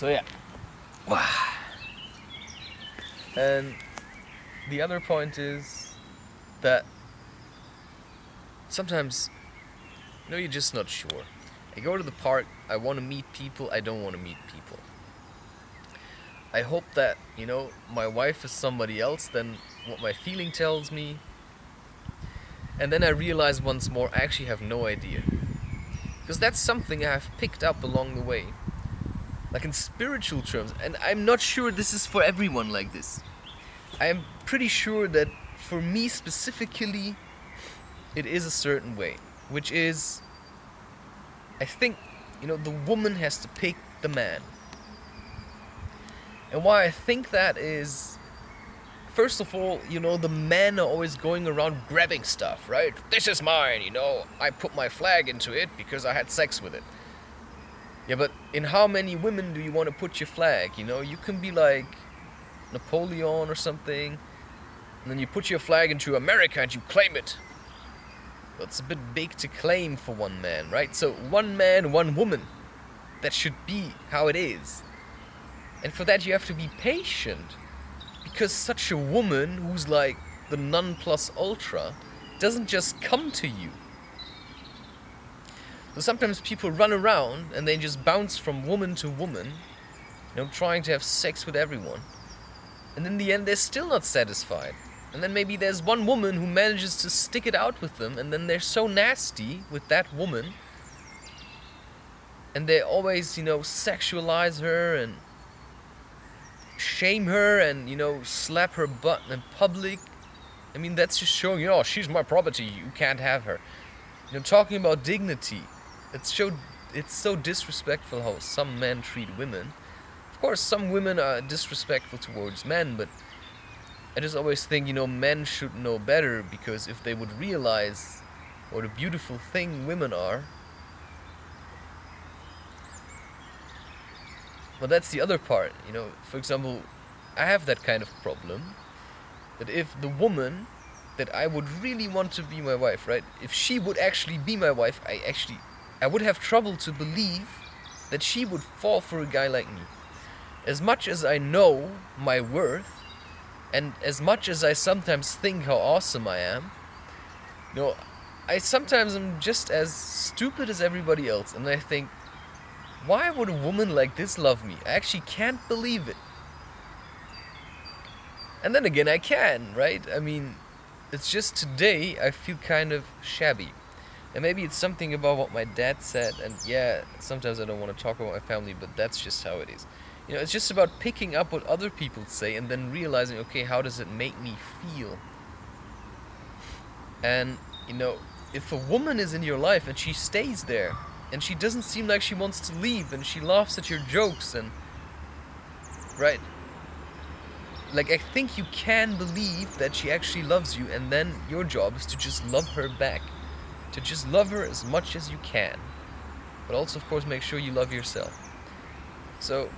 So yeah. And the other point is that sometimes, you're just not sure. I go to the park, I want to meet people, I don't want to meet people. I hope that, my wife is somebody else than what my feeling tells me. And then I realize once more, I actually have no idea. Because that's something I have picked up along the way. Like in spiritual terms, and I'm not sure this is for everyone like this. I am pretty sure that for me specifically, it is a certain way. Which is, I think, the woman has to pick the man. And why I think that is, first of all, the men are always going around grabbing stuff, right? This is mine, I put my flag into it because I had sex with it. Yeah, but in how many women do you want to put your flag? You can be like Napoleon or something, and then you put your flag into America and you claim it. Well, it's a bit big to claim for one man, right? So one man, one woman. That should be how it is. And for that you have to be patient. Because such a woman who's like the non plus ultra doesn't just come to you. So sometimes people run around and they just bounce from woman to woman, trying to have sex with everyone. And in the end, they're still not satisfied. And then maybe there's one woman who manages to stick it out with them, and then they're so nasty with that woman. And they always, sexualize her and shame her and, slap her butt in public. I mean, that's just showing, she's my property, you can't have her. Talking about dignity. It's so disrespectful how some men treat women. Of course, some women are disrespectful towards men, but I just always think, men should know better, because if they would realize what a beautiful thing women are. Well, that's the other part, For example, I have that kind of problem, that if the woman that I would really want to be my wife, right? If she would actually be my wife, I would have trouble to believe that she would fall for a guy like me. As much as I know my worth, and as much as I sometimes think how awesome I am, I sometimes am just as stupid as everybody else, and I think, why would a woman like this love me? I actually can't believe it. And then again, I can, right? I mean, it's just today I feel kind of shabby. And maybe it's something about what my dad said, and yeah, sometimes I don't want to talk about my family, but that's just how it is. It's just about picking up what other people say and then realizing, okay, how does it make me feel? And, if a woman is in your life and she stays there, and she doesn't seem like she wants to leave, and she laughs at your jokes, and, right? Like, I think you can believe that she actually loves you, and then your job is to just love her back. To just love her as much as you can. But also, of course, make sure you love yourself. So,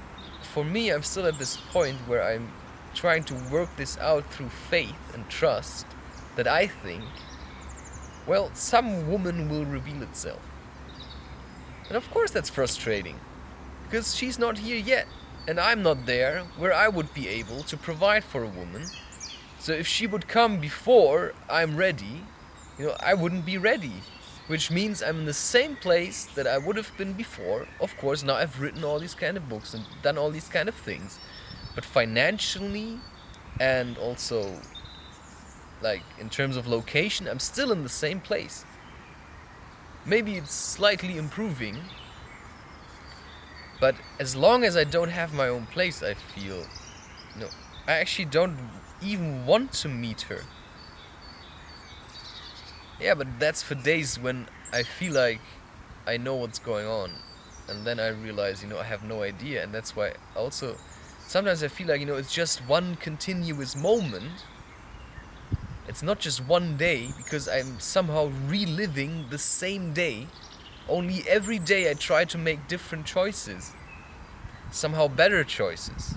for me, I'm still at this point where I'm trying to work this out through faith and trust that I think, well, some woman will reveal itself. And of course that's frustrating, because she's not here yet, and I'm not there where I would be able to provide for a woman. So if she would come before I'm ready, I wouldn't be ready. Which means I'm in the same place that I would have been before. Of course, now I've written all these kind of books and done all these kind of things. But financially, and also, like, in terms of location, I'm still in the same place. Maybe it's slightly improving. But as long as I don't have my own place, I feel, I actually don't even want to meet her. Yeah, but that's for days when I feel like I know what's going on. And then I realize, I have no idea. And that's why also, sometimes I feel like, it's just one continuous moment. It's not just one day, because I'm somehow reliving the same day. Only every day I try to make different choices. Somehow better choices.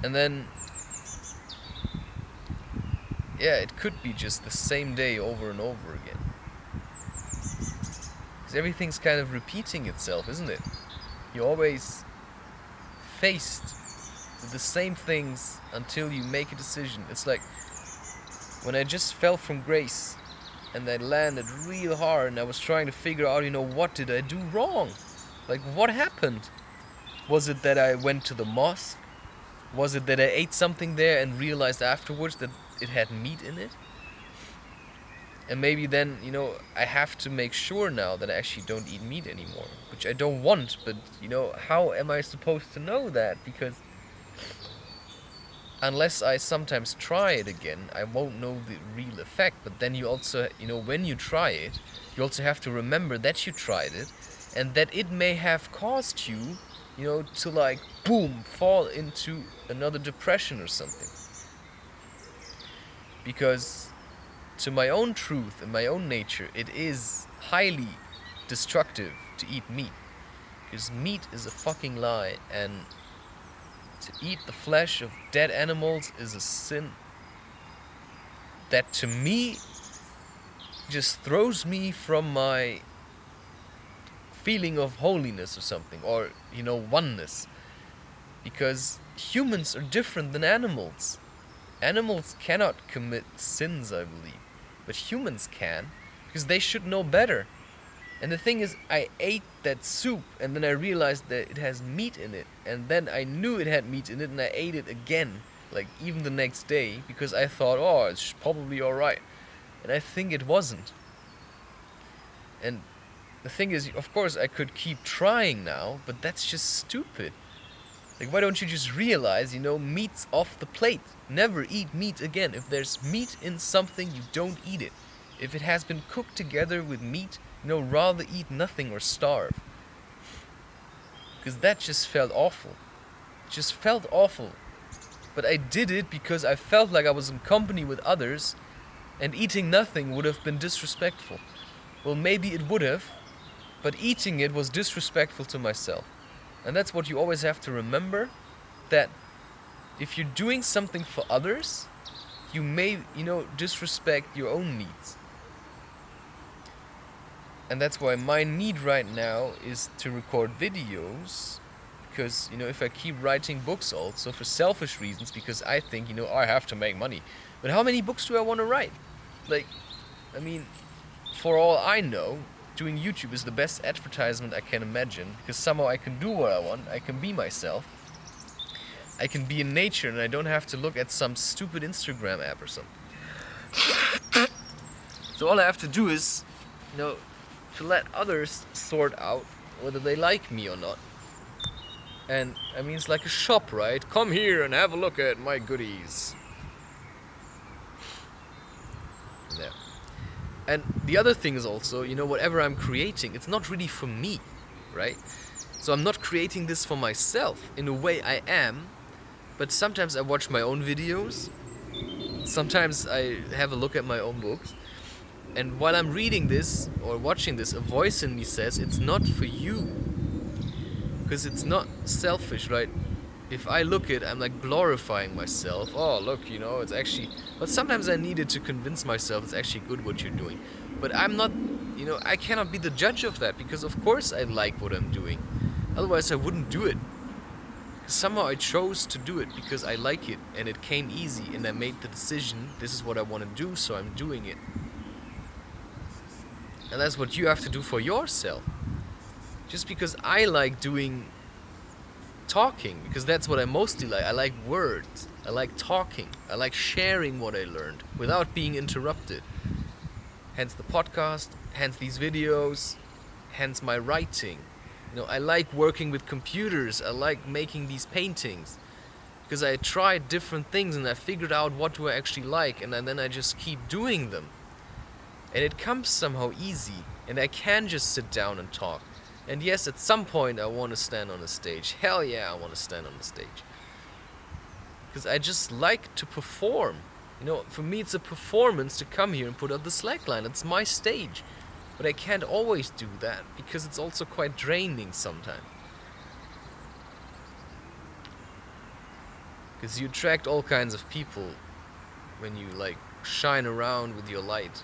And then, yeah, it could be just the same day over and over again. Because everything's kind of repeating itself, isn't it? You're always faced with the same things until you make a decision. It's like when I just fell from grace and I landed real hard and I was trying to figure out, what did I do wrong? Like, what happened? Was it that I went to the mosque? Was it that I ate something there and realized afterwards that it had meat in it? And maybe then, I have to make sure now that I actually don't eat meat anymore. Which I don't want, but, how am I supposed to know that? Because unless I sometimes try it again, I won't know the real effect. But then you also, when you try it, you also have to remember that you tried it and that it may have caused you, to like, boom, fall into another depression or something. Because to my own truth and my own nature, it is highly destructive to eat meat. Because meat is a fucking lie, and to eat the flesh of dead animals is a sin that to me just throws me from my feeling of holiness or something, or, oneness. Because humans are different than animals. Animals cannot commit sins, I believe. But humans can, because they should know better. And the thing is, I ate that soup, and then I realized that it has meat in it. And then I knew it had meat in it, and I ate it again, like even the next day, because I thought, oh, it's probably alright. And I think it wasn't. And the thing is, of course, I could keep trying now, but that's just stupid. Like, why don't you just realize, meat's off the plate. Never eat meat again. If there's meat in something, you don't eat it. If it has been cooked together with meat, rather eat nothing or starve. Because that just felt awful. It just felt awful. But I did it because I felt like I was in company with others, and eating nothing would have been disrespectful. Well, maybe it would have, but eating it was disrespectful to myself. And that's what you always have to remember, that if you're doing something for others, you may, disrespect your own needs. And that's why my need right now is to record videos, because, if I keep writing books also for selfish reasons, because I think, I have to make money. But how many books do I want to write? Like, for all I know, doing YouTube is the best advertisement I can imagine, because somehow I can do what I want, I can be myself, I can be in nature, and I don't have to look at some stupid Instagram app or something. So all I have to do is, to let others sort out whether they like me or not. And, it's like a shop, right? Come here and have a look at my goodies. Yeah. And the other thing is also, whatever I'm creating, it's not really for me, right? So I'm not creating this for myself. In a way I am, but sometimes I watch my own videos, sometimes I have a look at my own books, and while I'm reading this or watching this, a voice in me says, it's not for you. Because it's not selfish, right? If I look at it, I'm like glorifying myself. Oh, look, it's actually... But sometimes I needed to convince myself it's actually good what you're doing. But I'm not, I cannot be the judge of that, because of course I like what I'm doing. Otherwise I wouldn't do it. Somehow I chose to do it because I like it, and it came easy, and I made the decision, this is what I want to do, so I'm doing it. And that's what you have to do for yourself. Just because I like doing talking, because that's what I mostly like. I like words. I like talking. I like sharing what I learned without being interrupted. Hence the podcast, hence these videos, hence my writing. I like working with computers. I like making these paintings. Because I tried different things and I figured out what do I actually like, and then I just keep doing them. And it comes somehow easy, and I can just sit down and talk. And yes, at some point I want to stand on a stage. Hell yeah, I want to stand on the stage. Because I just like to perform. For me it's a performance to come here and put up the slackline. It's my stage. But I can't always do that, because it's also quite draining sometimes. Because you attract all kinds of people when you shine around with your light.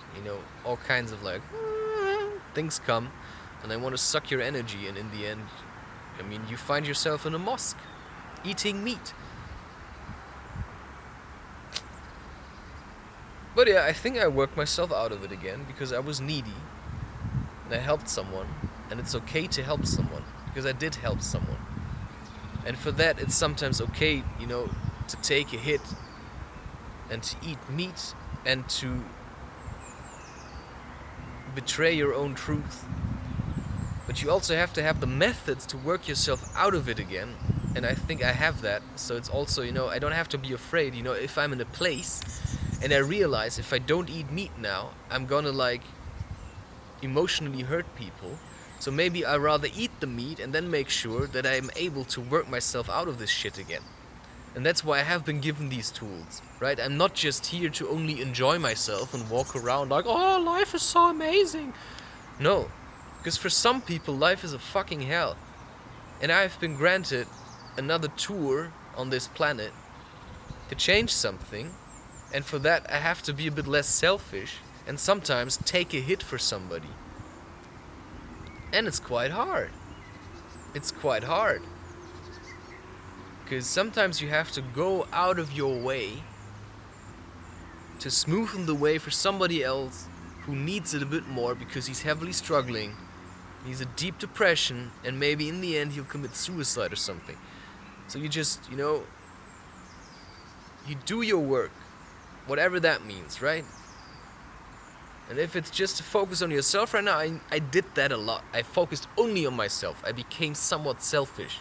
All kinds of things come, and they want to suck your energy, and in the end I mean, you find yourself in a mosque, eating meat. But yeah, I think I worked myself out of it again because I was needy and I helped someone, and it's okay to help someone because I did help someone. And for that, it's sometimes okay, to take a hit and to eat meat and to betray your own truth. But you also have to have the methods to work yourself out of it again. And I think I have that. So it's also, I don't have to be afraid. If I'm in a place and I realize if I don't eat meat now, I'm gonna emotionally hurt people. So maybe I'd rather eat the meat and then make sure that I'm able to work myself out of this shit again. And that's why I have been given these tools, right? I'm not just here to only enjoy myself and walk around like, oh, life is so amazing. No, because for some people, life is a fucking hell. And I've been granted another tour on this planet to change something. And for that, I have to be a bit less selfish and sometimes take a hit for somebody. And it's quite hard. It's quite hard. Because sometimes you have to go out of your way to smoothen the way for somebody else who needs it a bit more because he's heavily struggling. He's a deep depression, and maybe in the end he'll commit suicide or something. So you just, you do your work, whatever that means, right? And if it's just to focus on yourself right now, I did that a lot. I focused only on myself. I became somewhat selfish.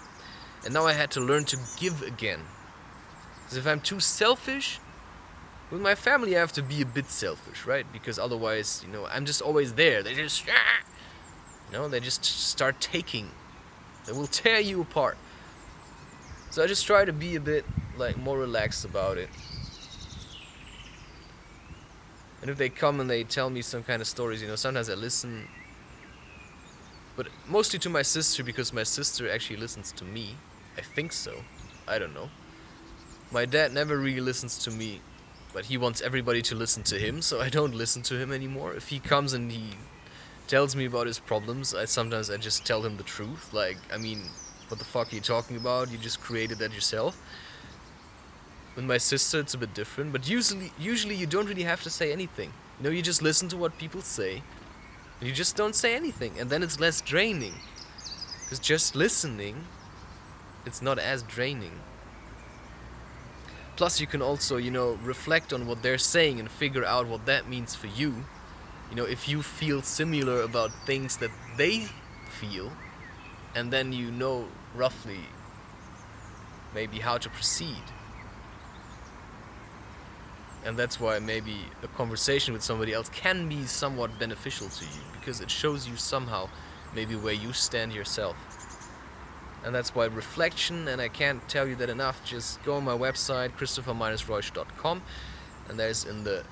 And now I had to learn to give again. Because if I'm too selfish, with my family I have to be a bit selfish, right? Because otherwise, I'm just always there. They just, they just start taking. They will tear you apart. So I just try to be a bit, more relaxed about it. And if they come and they tell me some kind of stories, sometimes I listen. But mostly to my sister, because my sister actually listens to me. I think so. I don't know. My dad never really listens to me, but he wants everybody to listen to him, so I don't listen to him anymore. If he comes and he tells me about his problems, sometimes I just tell him the truth. What the fuck are you talking about? You just created that yourself. With my sister, it's a bit different, but usually you don't really have to say anything. You just listen to what people say, and you just don't say anything, and then it's less draining. Because just listening, it's not as draining. Plus, you can also, reflect on what they're saying and figure out what that means for you. If you feel similar about things that they feel, and then you know roughly maybe how to proceed. And that's why maybe a conversation with somebody else can be somewhat beneficial to you, because it shows you somehow maybe where you stand yourself. And that's why reflection, and I can't tell you that enough, just go on my website, christopher-reusch.com, and there's in the